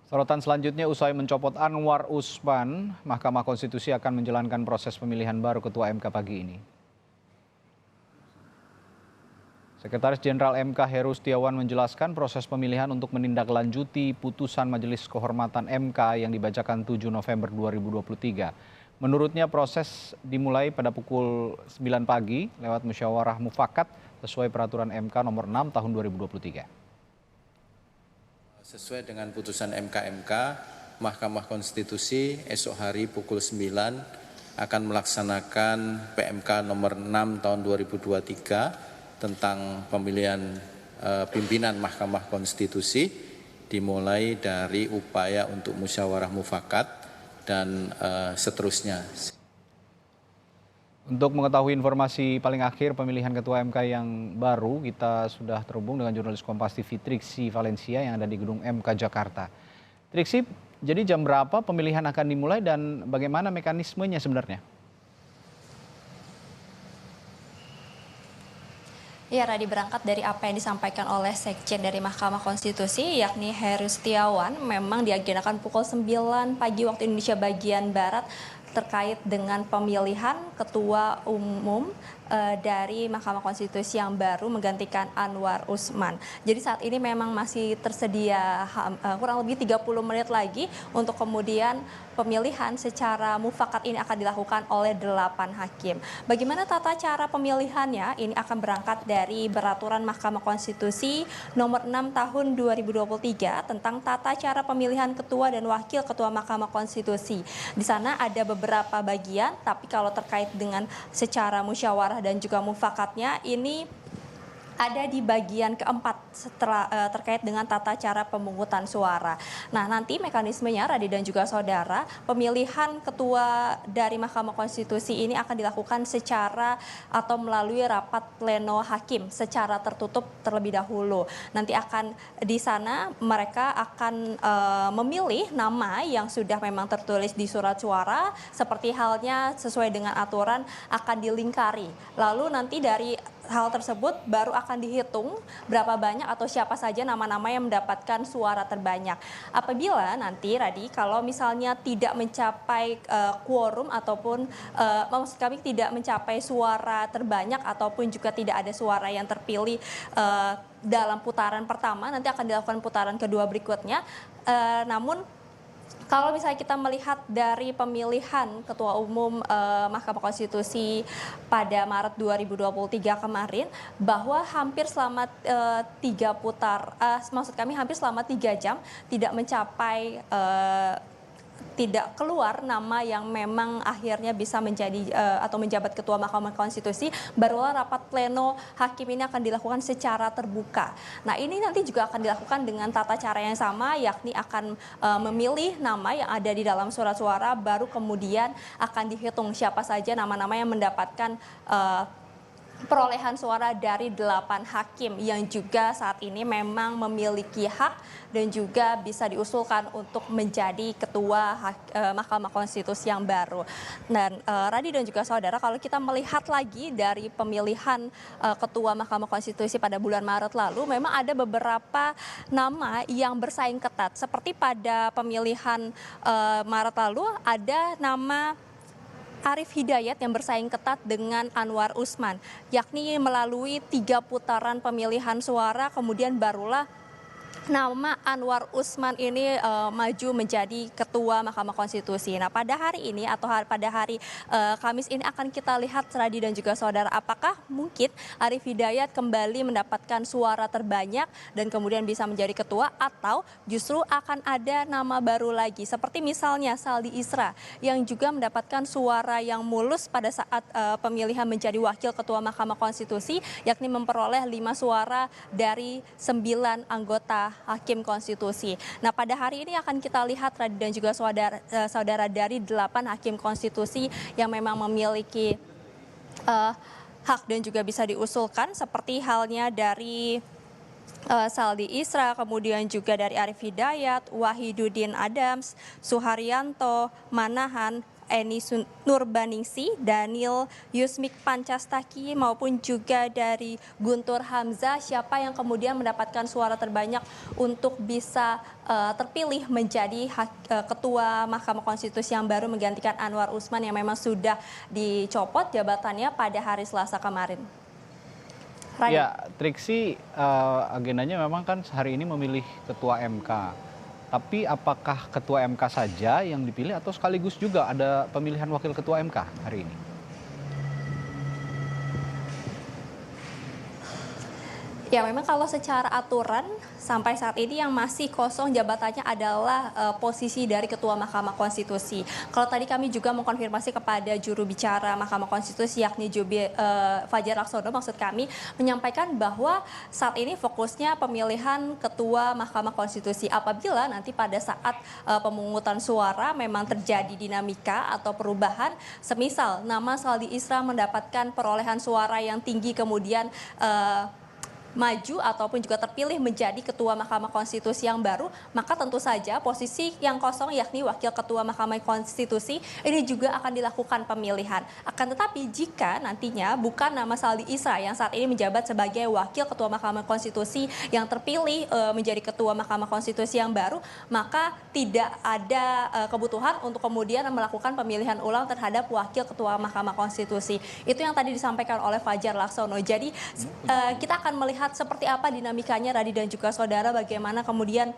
Sorotan selanjutnya usai mencopot Anwar Usman, Mahkamah Konstitusi akan menjalankan proses pemilihan baru Ketua MK pagi ini. Sekretaris Jenderal MK Heru Setiawan menjelaskan proses pemilihan untuk menindaklanjuti putusan Majelis Kehormatan MK yang dibacakan 7 November 2023. Menurutnya proses dimulai pada pukul 9 pagi lewat musyawarah mufakat sesuai peraturan MK nomor 6 tahun 2023. Sesuai dengan putusan MK, Mahkamah Konstitusi esok hari pukul 9 akan melaksanakan PMK nomor 6 tahun 2023 tentang pemilihan pimpinan Mahkamah Konstitusi, dimulai dari upaya untuk musyawarah mufakat dan seterusnya. Untuk mengetahui informasi paling akhir pemilihan Ketua MK yang baru, kita sudah terhubung dengan jurnalis Kompas TV Triksi Valencia yang ada di gedung MK Jakarta. Triksi, jadi jam berapa pemilihan akan dimulai dan bagaimana mekanismenya sebenarnya? Ya, Radi, berangkat dari apa yang disampaikan oleh Sekjen dari Mahkamah Konstitusi, yakni Heru Setiawan, memang diagendakan pukul 9 pagi waktu Indonesia bagian Barat terkait dengan pemilihan Ketua Umum dari Mahkamah Konstitusi yang baru menggantikan Anwar Usman. Jadi saat ini memang masih tersedia kurang lebih 30 menit lagi untuk kemudian pemilihan secara mufakat ini akan dilakukan oleh 8 hakim. Bagaimana tata cara pemilihannya? Ini akan berangkat dari Peraturan Mahkamah Konstitusi nomor 6 tahun 2023 tentang tata cara pemilihan ketua dan wakil ketua Mahkamah Konstitusi. Di sana ada beberapa bagian, tapi kalau terkait dengan secara musyawarah dan juga mufakatnya ini ada di bagian keempat setelah terkait dengan tata cara pemungutan suara. Nah, nanti mekanismenya, Radi dan juga saudara, pemilihan ketua dari Mahkamah Konstitusi ini akan dilakukan secara atau melalui rapat pleno hakim secara tertutup terlebih dahulu. Nanti akan di sana mereka akan memilih nama yang sudah memang tertulis di surat suara, seperti halnya sesuai dengan aturan akan dilingkari. Lalu nanti dari hal tersebut baru akan dihitung berapa banyak atau siapa saja nama-nama yang mendapatkan suara terbanyak. Apabila nanti, Radi, kalau misalnya tidak mencapai quorum ataupun maksud kami tidak mencapai suara terbanyak ataupun juga tidak ada suara yang terpilih dalam putaran pertama, nanti akan dilakukan putaran kedua berikutnya. Namun kalau misalnya kita melihat dari pemilihan Ketua Umum Mahkamah Konstitusi pada Maret 2023 kemarin, bahwa hampir selama 3 putar, maksud kami hampir selama 3 jam tidak mencapai tidak keluar nama yang memang akhirnya bisa menjadi atau menjabat Ketua Mahkamah Konstitusi, barulah rapat pleno hakim ini akan dilakukan secara terbuka. Nah, ini nanti juga akan dilakukan dengan tata cara yang sama, yakni akan memilih nama yang ada di dalam surat suara, baru kemudian akan dihitung siapa saja nama-nama yang mendapatkan perolehan suara dari 8 hakim yang juga saat ini memang memiliki hak dan juga bisa diusulkan untuk menjadi ketua Mahkamah Konstitusi yang baru. Dan Radi dan juga saudara, kalau kita melihat lagi dari pemilihan ketua Mahkamah Konstitusi pada bulan Maret lalu, memang ada beberapa nama yang bersaing ketat. Seperti pada pemilihan Maret lalu ada nama Arief Hidayat yang bersaing ketat dengan Anwar Usman, yakni melalui 3 putaran pemilihan suara, kemudian barulah nama Anwar Usman ini maju menjadi ketua Mahkamah Konstitusi. Nah, pada hari ini atau pada hari Kamis ini akan kita lihat, Radi dan juga saudara, apakah mungkin Arief Hidayat kembali mendapatkan suara terbanyak dan kemudian bisa menjadi ketua, atau justru akan ada nama baru lagi seperti misalnya Saldi Isra yang juga mendapatkan suara yang mulus pada saat pemilihan menjadi wakil ketua Mahkamah Konstitusi, yakni memperoleh 5 suara dari 9 anggota Hakim Konstitusi. Nah, pada hari ini akan kita lihat, Radi dan juga saudara, dari 8 Hakim Konstitusi yang memang memiliki hak dan juga bisa diusulkan, seperti halnya dari Saldi Isra, kemudian juga dari Arief Hidayat, Wahidudin Adams, Suharyanto, Manahan, Eni Nurbaningsi, Daniel Yusmik Pancastaki, maupun juga dari Guntur Hamzah, siapa yang kemudian mendapatkan suara terbanyak untuk bisa terpilih menjadi Ketua Mahkamah Konstitusi yang baru menggantikan Anwar Usman yang memang sudah dicopot jabatannya pada hari Selasa kemarin. Rani. Ya, Triksi, agendanya memang kan hari ini memilih Ketua MK. Tapi apakah Ketua MK saja yang dipilih atau sekaligus juga ada pemilihan Wakil Ketua MK hari ini? Ya, memang kalau secara aturan sampai saat ini yang masih kosong jabatannya adalah posisi dari Ketua Mahkamah Konstitusi. Kalau tadi kami juga mengkonfirmasi kepada juru bicara Mahkamah Konstitusi yakni Fajar Laksono, maksud kami menyampaikan bahwa saat ini fokusnya pemilihan Ketua Mahkamah Konstitusi. Apabila nanti pada saat pemungutan suara memang terjadi dinamika atau perubahan, semisal nama Saldi Isra mendapatkan perolehan suara yang tinggi kemudian maju ataupun juga terpilih menjadi Ketua Mahkamah Konstitusi yang baru, maka tentu saja posisi yang kosong yakni Wakil Ketua Mahkamah Konstitusi ini juga akan dilakukan pemilihan. Akan tetapi jika nantinya bukan nama Saldi Isra yang saat ini menjabat sebagai Wakil Ketua Mahkamah Konstitusi yang terpilih menjadi Ketua Mahkamah Konstitusi yang baru, maka tidak ada kebutuhan untuk kemudian melakukan pemilihan ulang terhadap Wakil Ketua Mahkamah Konstitusi. Itu yang tadi disampaikan oleh Fajar Laksono. Jadi kita akan melihat seperti apa dinamikanya, Radi dan juga saudara, bagaimana kemudian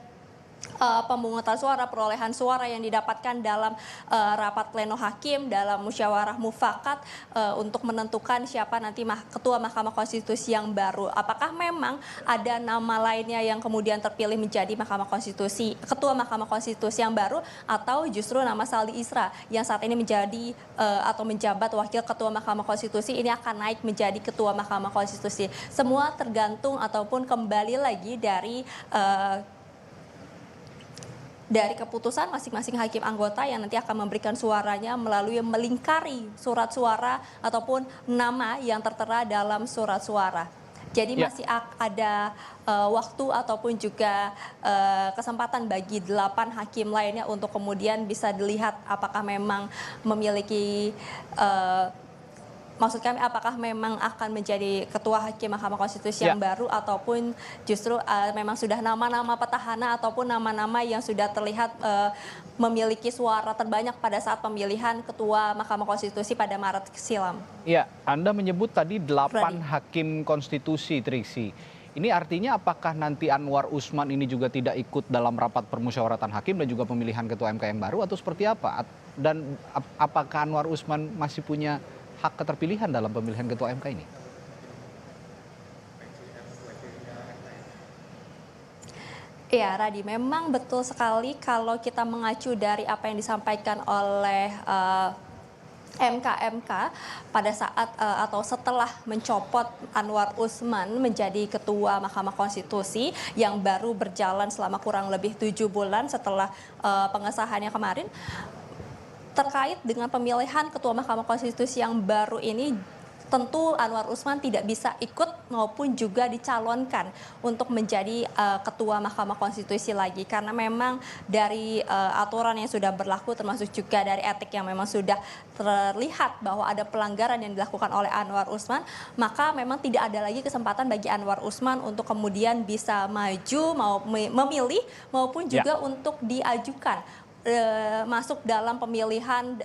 pemungutan suara, perolehan suara yang didapatkan dalam rapat pleno hakim, dalam musyawarah mufakat untuk menentukan siapa nanti Ketua Mahkamah Konstitusi yang baru. Apakah memang ada nama lainnya yang kemudian terpilih menjadi Ketua Mahkamah Konstitusi yang baru, atau justru nama Saldi Isra yang saat ini menjadi atau menjabat Wakil Ketua Mahkamah Konstitusi ini akan naik menjadi Ketua Mahkamah Konstitusi. Semua tergantung ataupun kembali lagi dari keputusan masing-masing hakim anggota yang nanti akan memberikan suaranya melalui melingkari surat suara ataupun nama yang tertera dalam surat suara. Jadi masih ada waktu ataupun juga kesempatan bagi 8 hakim lainnya untuk kemudian bisa dilihat apakah memang memiliki maksud kami apakah memang akan menjadi Ketua Hakim Mahkamah Konstitusi yang baru, ataupun justru memang sudah nama-nama petahana ataupun nama-nama yang sudah terlihat memiliki suara terbanyak pada saat pemilihan Ketua Mahkamah Konstitusi pada Maret silam. Ya, Anda menyebut tadi 8 hakim konstitusi, Triksi. Ini artinya apakah nanti Anwar Usman ini juga tidak ikut dalam rapat permusyawaratan hakim dan juga pemilihan Ketua MK yang baru, atau seperti apa? Dan apakah Anwar Usman masih punya hak keterpilihan dalam pemilihan Ketua MK ini? Ya, Radi, memang betul sekali kalau kita mengacu dari apa yang disampaikan oleh MK pada saat atau setelah mencopot Anwar Usman menjadi Ketua Mahkamah Konstitusi yang baru berjalan selama kurang lebih 7 bulan setelah pengesahannya kemarin. Terkait dengan pemilihan Ketua Mahkamah Konstitusi yang baru ini, tentu Anwar Usman tidak bisa ikut maupun juga dicalonkan untuk menjadi Ketua Mahkamah Konstitusi lagi. Karena memang dari aturan yang sudah berlaku termasuk juga dari etik yang memang sudah terlihat bahwa ada pelanggaran yang dilakukan oleh Anwar Usman, maka memang tidak ada lagi kesempatan bagi Anwar Usman untuk kemudian bisa maju, memilih maupun juga untuk diajukan masuk dalam pemilihan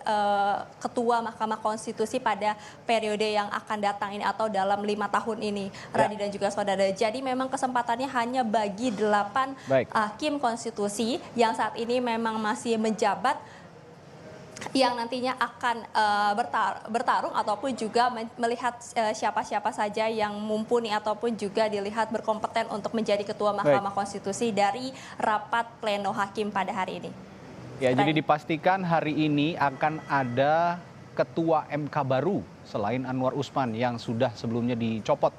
Ketua Mahkamah Konstitusi pada periode yang akan datang ini atau dalam 5 tahun ini, Radi dan juga saudara. Jadi memang kesempatannya hanya bagi 8 hakim konstitusi yang saat ini memang masih menjabat, yang nantinya akan bertarung ataupun juga melihat siapa-siapa saja yang mumpuni ataupun juga dilihat berkompeten untuk menjadi Ketua Mahkamah Konstitusi dari rapat pleno hakim pada hari ini. Ya, jadi dipastikan hari ini akan ada Ketua MK baru selain Anwar Usman yang sudah sebelumnya dicopot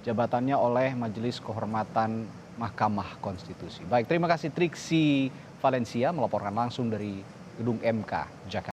jabatannya oleh Majelis Kehormatan Mahkamah Konstitusi. Baik, terima kasih Triksi Valencia melaporkan langsung dari Gedung MK Jakarta.